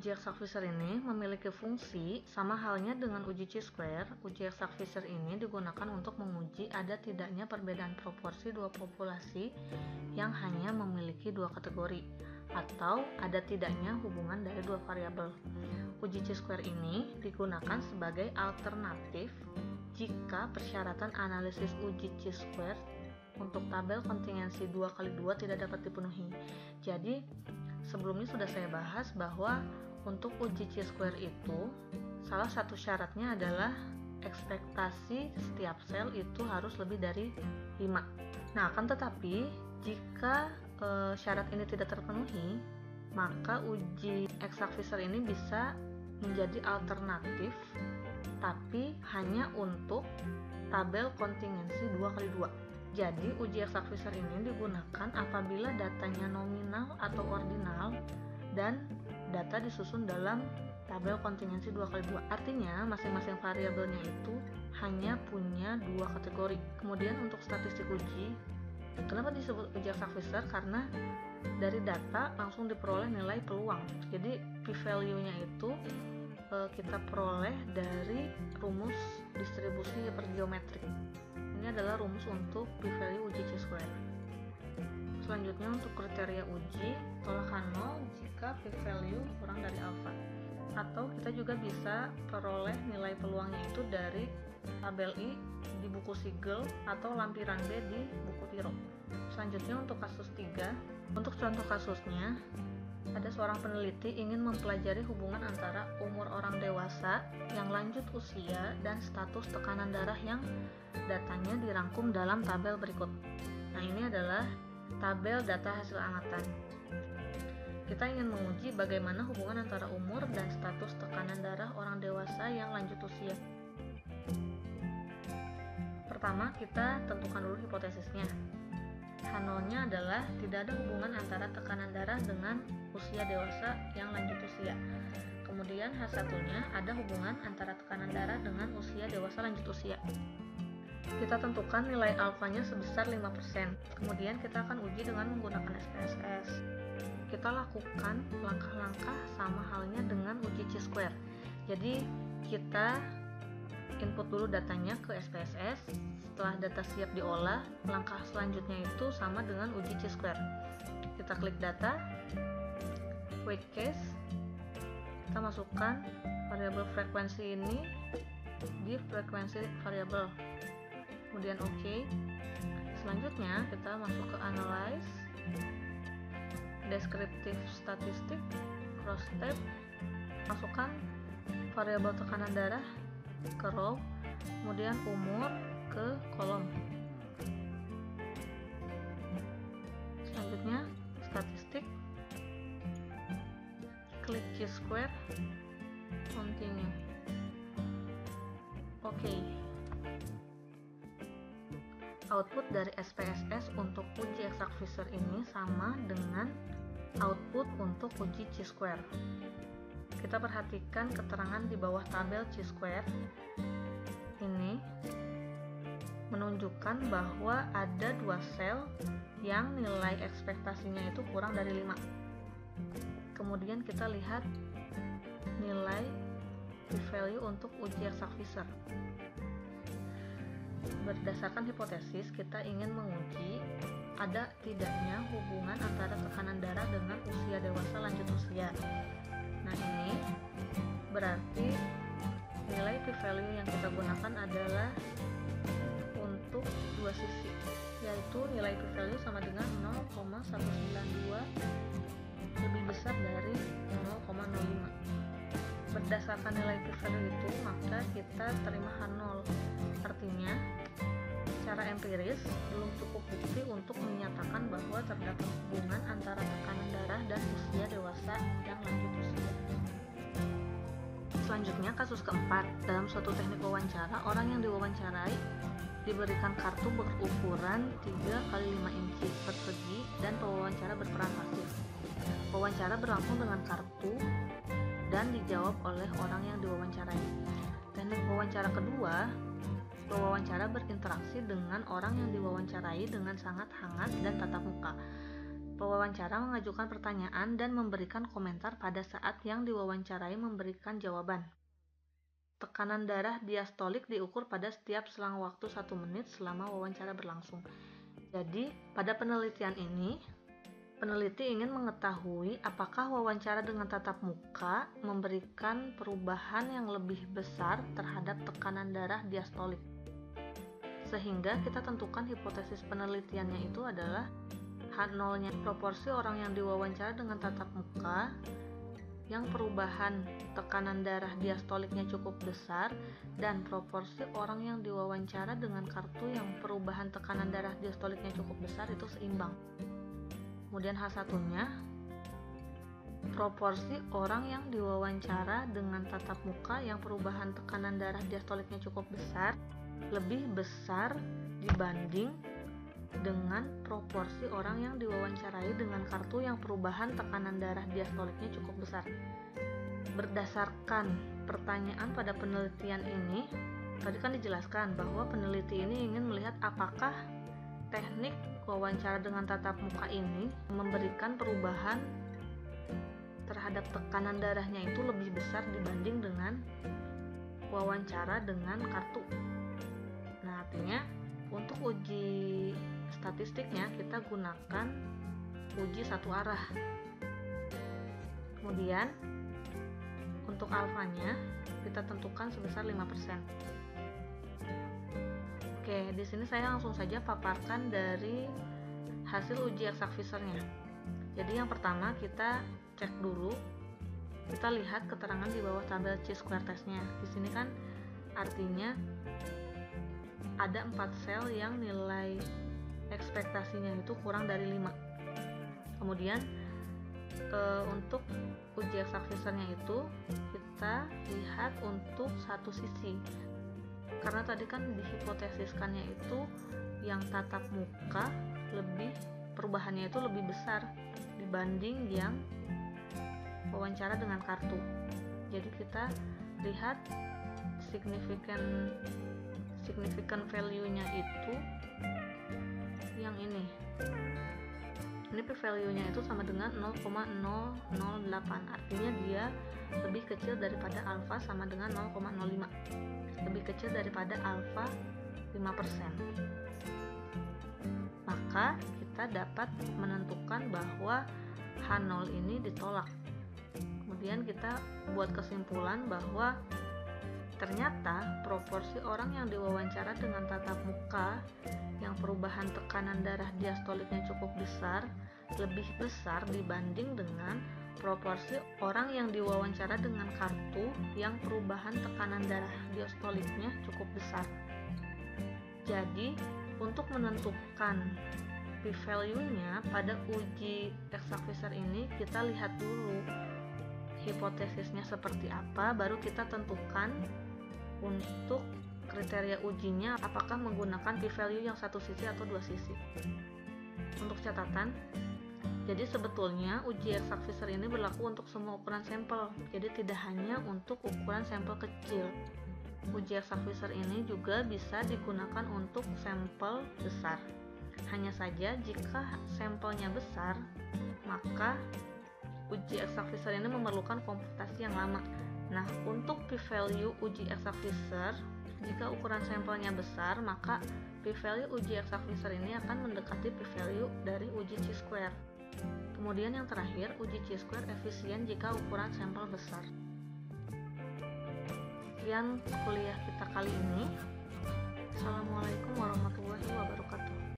Uji exact feature ini memiliki fungsi sama halnya dengan uji chi-square. Uji exact feature ini digunakan untuk menguji ada tidaknya perbedaan proporsi dua populasi yang hanya memiliki dua kategori, atau ada tidaknya hubungan dari dua variabel. Uji chi-square ini digunakan sebagai alternatif jika persyaratan analisis uji chi-square untuk tabel kontingensi 2x2 tidak dapat dipenuhi. Jadi, sebelumnya sudah saya bahas bahwa untuk uji chi-square itu salah satu syaratnya adalah ekspektasi setiap sel itu harus lebih dari 5. Nah, akan tetapi jika syarat ini tidak terpenuhi, maka uji exact feature ini bisa menjadi alternatif tapi hanya untuk tabel kontingensi 2x2. Jadi, uji exact feature ini digunakan apabila datanya nominal atau ordinal dan data disusun dalam tabel kontingensi 2x2. Artinya, masing-masing variabelnya itu hanya punya dua kategori. Kemudian untuk statistik uji, kenapa disebut uji exact feature? Karena dari data langsung diperoleh nilai peluang. Jadi, p-value-nya itu kita peroleh dari rumus distribusi hipergeometrik. Ini adalah rumus untuk p-value uji chi-square. Selanjutnya untuk kriteria uji, tolakkan 0 jika p-value kurang dari alfa. Atau kita juga bisa peroleh nilai peluangnya itu dari tabel I di buku Siegel atau lampiran B di buku Tiro. Selanjutnya untuk kasus 3, untuk contoh kasusnya, ada seorang peneliti ingin mempelajari hubungan antara umur orang dewasa yang lanjut usia dan status tekanan darah yang datanya dirangkum dalam tabel berikut. Nah, ini adalah tabel data hasil amatan. Kita ingin menguji bagaimana hubungan antara umur dan status tekanan darah orang dewasa yang lanjut usia. Pertama, kita tentukan dulu hipotesisnya. H0-nya adalah tidak ada hubungan antara tekanan darah dengan usia dewasa yang lanjut usia. Kemudian H1-nya ada hubungan antara tekanan darah dengan usia dewasa lanjut usia. Kita tentukan nilai alfanya sebesar 5%. Kemudian kita akan uji dengan menggunakan SPSS. Kita lakukan langkah-langkah sama halnya dengan uji chi-square. Jadi kita input dulu datanya ke SPSS. Setelah data siap diolah, langkah selanjutnya itu sama dengan uji chi-square. Kita klik data, weight case, kita masukkan variabel frekuensi ini di frekuensi variabel, kemudian OK. Selanjutnya kita masuk ke analyze, descriptive statistik, cross tab, masukkan variabel tekanan darah ke row, kemudian umur ke kolom. Selanjutnya statistik, klik chi-square, continue. Oke. Output dari SPSS untuk uji exact feature ini sama dengan output untuk uji chi-square. Kita perhatikan keterangan di bawah tabel chi-square ini menunjukkan bahwa ada dua sel yang nilai ekspektasinya itu kurang dari 5. Kemudian kita lihat nilai p-value untuk uji exact feature. Berdasarkan hipotesis, kita ingin menguji ada tidaknya hubungan antara tekanan darah dengan usia dewasa lanjut usia. Nah, ini berarti nilai p-value yang kita gunakan adalah untuk dua sisi, yaitu nilai p-value sama dengan 0,192 lebih besar dari 0,05. Berdasarkan nilai p-value itu, maka kita terima H0. Artinya, secara empiris belum cukup bukti untuk menyatakan bahwa terdapat hubungan antara tekanan darah dan usia dewasa yang lanjut usia. Selanjutnya, kasus keempat. Dalam suatu teknik wawancara, orang yang diwawancarai diberikan kartu berukuran 3x5 inci persegi dan pewawancara berperan pasif. Wawancara berlangsung dengan kartu dan dijawab oleh orang yang diwawancarai. Teknik wawancara kedua, pewawancara berinteraksi dengan orang yang diwawancarai dengan sangat hangat dan tatap muka. Pewawancara mengajukan pertanyaan dan memberikan komentar pada saat yang diwawancarai memberikan jawaban. Tekanan darah diastolik diukur pada setiap selang waktu 1 menit selama wawancara berlangsung. Jadi, pada penelitian ini, peneliti ingin mengetahui apakah wawancara dengan tatap muka memberikan perubahan yang lebih besar terhadap tekanan darah diastolik. Sehingga kita tentukan hipotesis penelitiannya itu adalah H0-nya proporsi orang yang diwawancara dengan tatap muka yang perubahan tekanan darah diastoliknya cukup besar dan proporsi orang yang diwawancara dengan kartu yang perubahan tekanan darah diastoliknya cukup besar itu seimbang. Kemudian H1-nya proporsi orang yang diwawancara dengan tatap muka yang perubahan tekanan darah diastoliknya cukup besar lebih besar dibanding dengan proporsi orang yang diwawancarai dengan kartu yang perubahan tekanan darah diastoliknya cukup besar. Berdasarkan pertanyaan pada penelitian ini, tadi kan dijelaskan bahwa peneliti ini ingin melihat apakah teknik wawancara dengan tatap muka ini memberikan perubahan terhadap tekanan darahnya itu lebih besar dibanding dengan wawancara dengan kartu. Nah, artinya untuk uji statistiknya kita gunakan uji satu arah. Kemudian untuk alfanya kita tentukan sebesar 5%. Oke, di sini saya langsung saja paparkan dari hasil uji eksak Fisher-nya. Jadi yang pertama kita cek dulu, kita lihat keterangan di bawah tabel chi-square testnya. Di sini kan artinya ada 4 sel yang nilai ekspektasinya itu kurang dari 5. Kemudian untuk uji eksak Fisher-nya itu kita lihat untuk satu sisi, karena tadi kan dihipotesiskannya itu yang tatap muka perubahannya itu lebih besar dibanding yang wawancara dengan kartu. Jadi kita lihat significant value-nya itu yang ini p-value-nya itu sama dengan 0,008, artinya dia lebih kecil daripada alfa sama dengan 0,05, lebih kecil daripada alfa 5%. Maka kita dapat menentukan bahwa H0 ini ditolak. Kemudian kita buat kesimpulan bahwa ternyata proporsi orang yang diwawancara dengan tatap muka yang perubahan tekanan darah diastoliknya cukup besar lebih besar dibanding dengan proporsi orang yang diwawancara dengan kartu yang perubahan tekanan darah diastoliknya cukup besar. Jadi untuk menentukan p-value-nya pada uji eksak Fisher ini kita lihat dulu hipotesisnya seperti apa, baru kita tentukan untuk kriteria ujinya apakah menggunakan p-value yang satu sisi atau dua sisi. Untuk catatan, jadi sebetulnya uji eksak Fisher ini berlaku untuk semua ukuran sampel, jadi tidak hanya untuk ukuran sampel kecil. Uji eksak Fisher ini juga bisa digunakan untuk sampel besar. Hanya saja jika sampelnya besar, maka uji eksak Fisher ini memerlukan komputasi yang lama. Nah, untuk p-value uji eksak Fisher, jika ukuran sampelnya besar, maka p-value uji eksak Fisher ini akan mendekati p-value dari uji chi-square. Kemudian yang terakhir, uji chi-square efisien jika ukuran sampel besar. Sekian kuliah kita kali ini. Assalamualaikum warahmatullahi wabarakatuh.